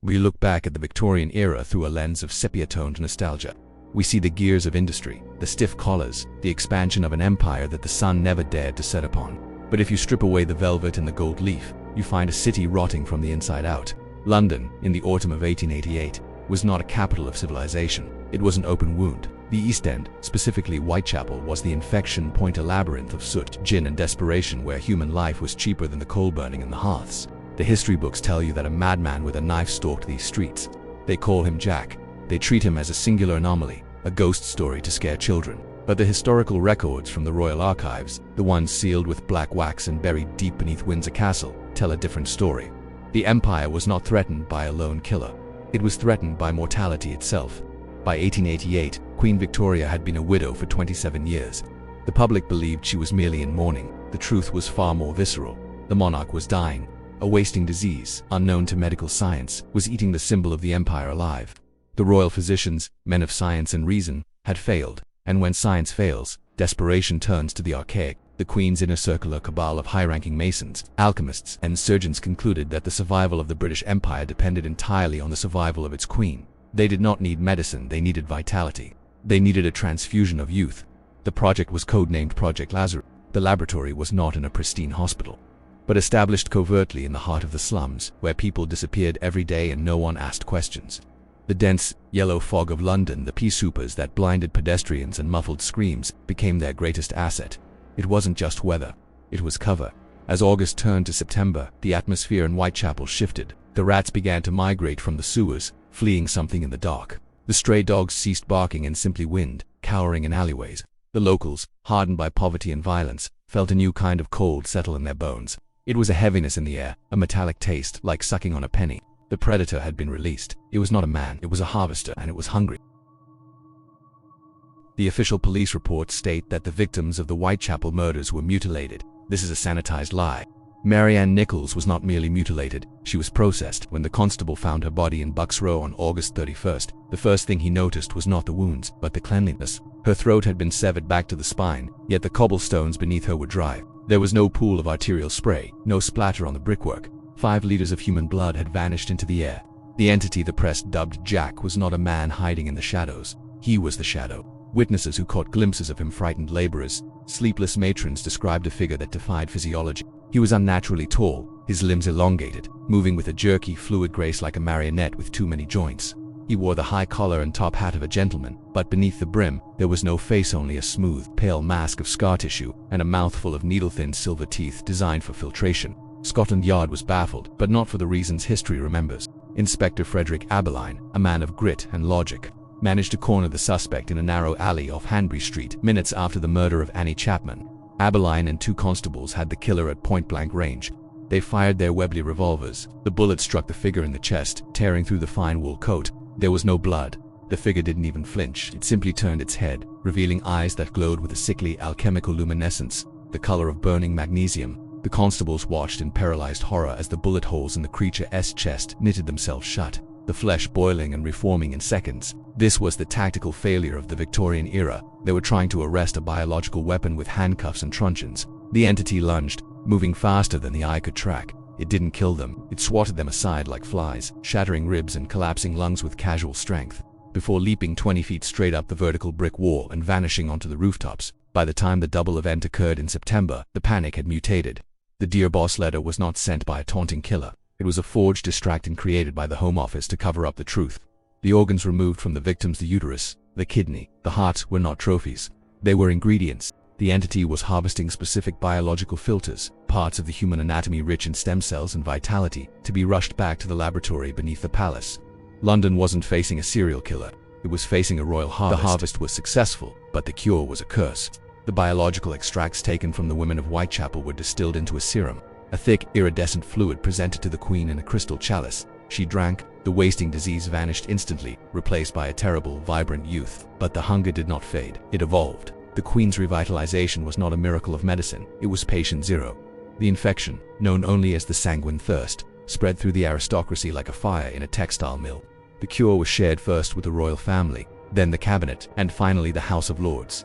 We look back at the Victorian era through a lens of sepia-toned nostalgia. We see the gears of industry, the stiff collars, the expansion of an empire that the sun never dared to set upon. But if you strip away the velvet and the gold leaf, you find a city rotting from the inside out. London, in the autumn of 1888, was not a capital of civilization. It was an open wound. The East End, specifically Whitechapel, was the infection point, a labyrinth of soot, gin and desperation where human life was cheaper than the coal burning in the hearths. The history books tell you that a madman with a knife stalked these streets. They call him Jack. They treat him as a singular anomaly, a ghost story to scare children. But the historical records from the Royal Archives, the ones sealed with black wax and buried deep beneath Windsor Castle, tell a different story. The empire was not threatened by a lone killer. It was threatened by mortality itself. By 1888, Queen Victoria had been a widow for 27 years. The public believed she was merely in mourning. The truth was far more visceral. The monarch was dying. A wasting disease, unknown to medical science, was eating the symbol of the empire alive. The royal physicians, men of science and reason, had failed. And when science fails, desperation turns to the archaic. The Queen's inner circular cabal of high-ranking masons, alchemists, and surgeons concluded that the survival of the British Empire depended entirely on the survival of its queen. They did not need medicine, they needed vitality. They needed a transfusion of youth. The project was codenamed Project Lazarus. The laboratory was not in a pristine hospital, but established covertly in the heart of the slums, where people disappeared every day and no one asked questions. The dense, yellow fog of London, the pea soupers that blinded pedestrians and muffled screams, became their greatest asset. It wasn't just weather, it was cover. As August turned to September, the atmosphere in Whitechapel shifted. The rats began to migrate from the sewers, fleeing something in the dark. The stray dogs ceased barking and simply whinnied, cowering in alleyways. The locals, hardened by poverty and violence, felt a new kind of cold settle in their bones. It was a heaviness in the air, a metallic taste, like sucking on a penny. The predator had been released. It was not a man, it was a harvester, and it was hungry. The official police reports state that the victims of the Whitechapel murders were mutilated. This is a sanitized lie. Mary Ann Nichols was not merely mutilated, she was processed. When the constable found her body in Bucks Row on August 31st, the first thing he noticed was not the wounds, but the cleanliness. Her throat had been severed back to the spine, yet the cobblestones beneath her were dry. There was no pool of arterial spray, no splatter on the brickwork. 5 liters of human blood had vanished into the air. The entity the press dubbed Jack was not a man hiding in the shadows. He was the shadow. Witnesses who caught glimpses of him frightened laborers. Sleepless matrons described a figure that defied physiology. He was unnaturally tall, his limbs elongated, moving with a jerky, fluid grace like a marionette with too many joints. He wore the high collar and top hat of a gentleman, but beneath the brim, there was no face, only a smooth, pale mask of scar tissue and a mouthful of needle-thin silver teeth designed for filtration. Scotland Yard was baffled, but not for the reasons history remembers. Inspector Frederick Aberline, a man of grit and logic, managed to corner the suspect in a narrow alley off Hanbury Street minutes after the murder of Annie Chapman. Aberline and 2 constables had the killer at point-blank range. They fired their Webley revolvers. The bullet struck the figure in the chest, tearing through the fine wool coat. There was no blood. The figure didn't even flinch. It simply turned its head, revealing eyes that glowed with a sickly alchemical luminescence, the color of burning magnesium. The constables watched in paralyzed horror as the bullet holes in the creature's chest knitted themselves shut, the flesh boiling and reforming in seconds. This was the tactical failure of the Victorian era. They were trying to arrest a biological weapon with handcuffs and truncheons. The entity lunged, moving faster than the eye could track. It didn't kill them. It swatted them aside like flies, shattering ribs and collapsing lungs with casual strength, before leaping 20 feet straight up the vertical brick wall and vanishing onto the rooftops. By the time the double event occurred in September, the panic had mutated. The Dear Boss letter was not sent by a taunting killer. It was a forged distraction created by the Home Office to cover up the truth. The organs removed from the victims, the uterus, the kidney, the heart, were not trophies. They were ingredients. The entity was harvesting specific biological filters, parts of the human anatomy rich in stem cells and vitality, to be rushed back to the laboratory beneath the palace. London wasn't facing a serial killer. It was facing a royal harvest. The harvest was successful, but the cure was a curse. The biological extracts taken from the women of Whitechapel were distilled into a serum, a thick, iridescent fluid presented to the Queen in a crystal chalice. She drank. The wasting disease vanished instantly, replaced by a terrible, vibrant youth. But the hunger did not fade. It evolved. The Queen's revitalization was not a miracle of medicine. It was patient zero. The infection, known only as the sanguine thirst, spread through the aristocracy like a fire in a textile mill. The cure was shared first with the royal family, then the cabinet, and finally the House of Lords.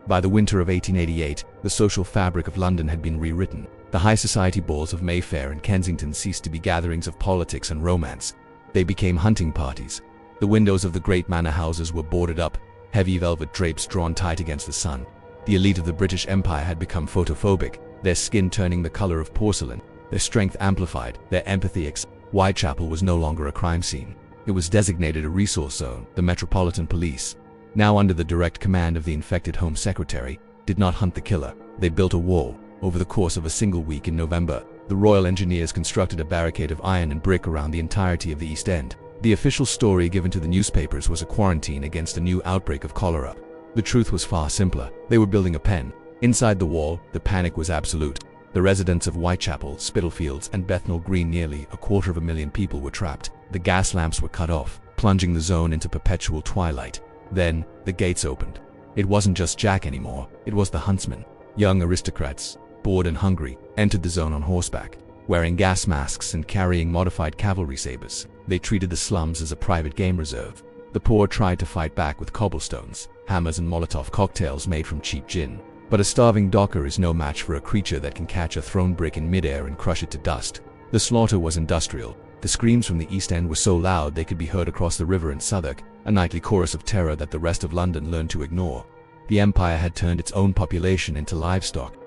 By the winter of 1888, the social fabric of London had been rewritten. The high society balls of Mayfair and Kensington ceased to be gatherings of politics and romance. They became hunting parties. The windows of the great manor houses were boarded up, heavy velvet drapes drawn tight against the sun. The elite of the British Empire had become photophobic, their skin turning the color of porcelain, their strength amplified, their empathy Whitechapel was no longer a crime scene. It was designated a resource zone. The Metropolitan Police, now under the direct command of the infected Home Secretary, did not hunt the killer. They built a wall. Over the course of a single week in November, the Royal Engineers constructed a barricade of iron and brick around the entirety of the East End. The official story given to the newspapers was a quarantine against a new outbreak of cholera. The truth was far simpler. They were building a pen. Inside the wall, the panic was absolute. The residents of Whitechapel, Spitalfields, and Bethnal Green, nearly 250,000 people, were trapped. The gas lamps were cut off, plunging the zone into perpetual twilight. Then, the gates opened. It wasn't just Jack anymore, it was the huntsman. Young aristocrats, bored and hungry, entered the zone on horseback, wearing gas masks and carrying modified cavalry sabers. They treated the slums as a private game reserve. The poor tried to fight back with cobblestones, hammers, and Molotov cocktails made from cheap gin. But a starving docker is no match for a creature that can catch a thrown brick in midair and crush it to dust. The slaughter was industrial. The screams from the East End were so loud they could be heard across the river in Southwark, a nightly chorus of terror that the rest of London learned to ignore. The Empire had turned its own population into livestock.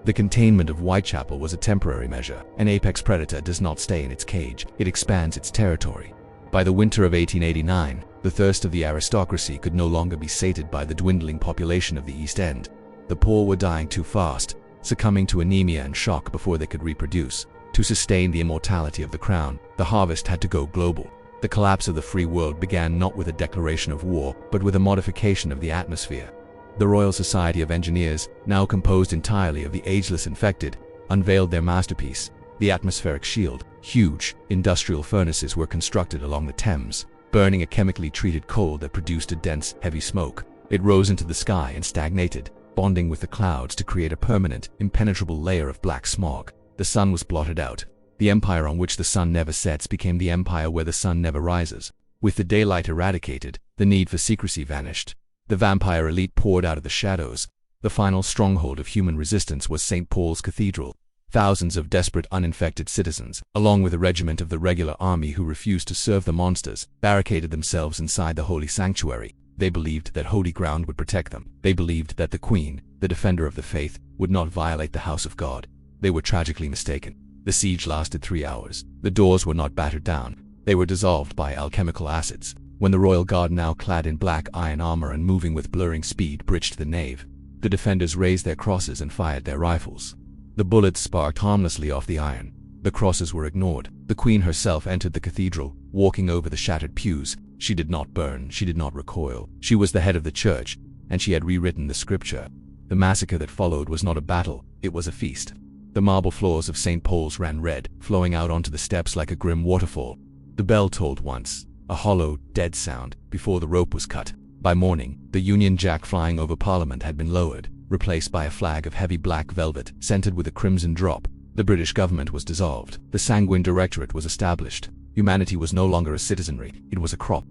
The containment of Whitechapel was a temporary measure. An apex predator does not stay in its cage, it expands its territory. By the winter of 1889, the thirst of the aristocracy could no longer be sated by the dwindling population of the East End. The poor were dying too fast, succumbing to anemia and shock before they could reproduce. To sustain the immortality of the crown, the harvest had to go global. The collapse of the free world began not with a declaration of war, but with a modification of the atmosphere. The Royal Society of Engineers, now composed entirely of the ageless infected, unveiled their masterpiece, the atmospheric shield. Huge, industrial furnaces were constructed along the Thames, burning a chemically treated coal that produced a dense, heavy smoke. It rose into the sky and stagnated, bonding with the clouds to create a permanent, impenetrable layer of black smog. The sun was blotted out. The empire on which the sun never sets became the empire where the sun never rises. With the daylight eradicated, the need for secrecy vanished. The vampire elite poured out of the shadows. The final stronghold of human resistance was St. Paul's Cathedral. Thousands of desperate uninfected citizens, along with a regiment of the regular army who refused to serve the monsters, barricaded themselves inside the holy sanctuary. They believed that holy ground would protect them. They believed that the Queen, the defender of the faith, would not violate the house of God. They were tragically mistaken. The siege lasted 3 hours. The doors were not battered down. They were dissolved by alchemical acids. When the royal guard, now clad in black iron armor and moving with blurring speed, breached the nave, the defenders raised their crosses and fired their rifles. The bullets sparked harmlessly off the iron. The crosses were ignored. The Queen herself entered the cathedral, walking over the shattered pews. She did not burn, she did not recoil. She was the head of the church, and she had rewritten the scripture. The massacre that followed was not a battle, it was a feast. The marble floors of St. Paul's ran red, flowing out onto the steps like a grim waterfall. The bell tolled once, a hollow, dead sound, before the rope was cut. By morning, the Union Jack flying over Parliament had been lowered, replaced by a flag of heavy black velvet, scented with a crimson drop. The British government was dissolved. The Sanguine Directorate was established. Humanity was no longer a citizenry, it was a crop.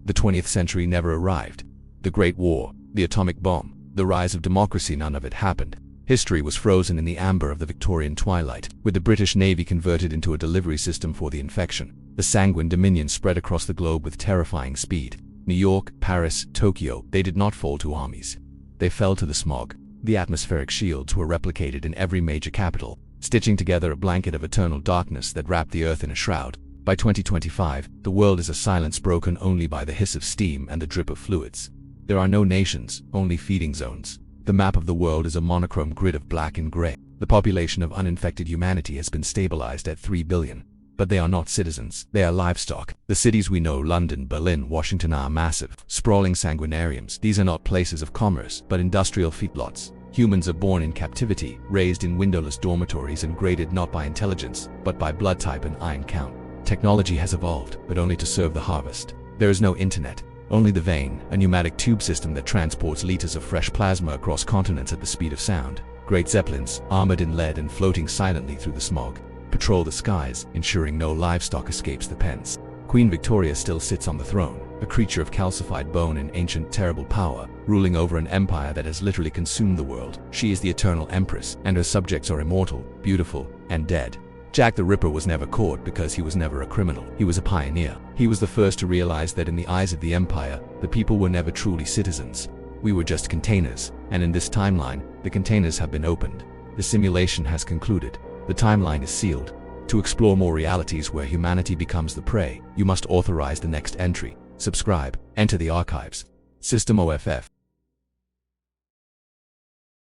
The 20th century never arrived. The Great War, the atomic bomb, the rise of democracy, none of it happened. History was frozen in the amber of the Victorian twilight, with the British Navy converted into a delivery system for the infection. The Sanguine dominion spread across the globe with terrifying speed. New York, Paris, Tokyo, they did not fall to armies. They fell to the smog. The atmospheric shields were replicated in every major capital, stitching together a blanket of eternal darkness that wrapped the earth in a shroud. By 2025, the world is a silence broken only by the hiss of steam and the drip of fluids. There are no nations, only feeding zones. The map of the world is a monochrome grid of black and gray. The population of uninfected humanity has been stabilized at 3 billion. But they are not citizens, they are livestock. The cities we know, London, Berlin, Washington, are massive, sprawling sanguinariums. These are not places of commerce, but industrial feedlots. Humans are born in captivity, raised in windowless dormitories and graded not by intelligence, but by blood type and iron count. Technology has evolved, but only to serve the harvest. There is no internet, only the vein, a pneumatic tube system that transports liters of fresh plasma across continents at the speed of sound. Great zeppelins, armored in lead and floating silently through the smog, patrol the skies, ensuring no livestock escapes the pens. Queen Victoria still sits on the throne, a creature of calcified bone and ancient terrible power, ruling over an empire that has literally consumed the world. She is the eternal empress, and her subjects are immortal, beautiful, and dead. Jack the Ripper was never caught because he was never a criminal. He was a pioneer. He was the first to realize that in the eyes of the Empire, the people were never truly citizens. We were just containers, and in this timeline, the containers have been opened. The simulation has concluded. The timeline is sealed. To explore more realities where humanity becomes the prey, you must authorize the next entry. Subscribe. Enter the archives. System OFF.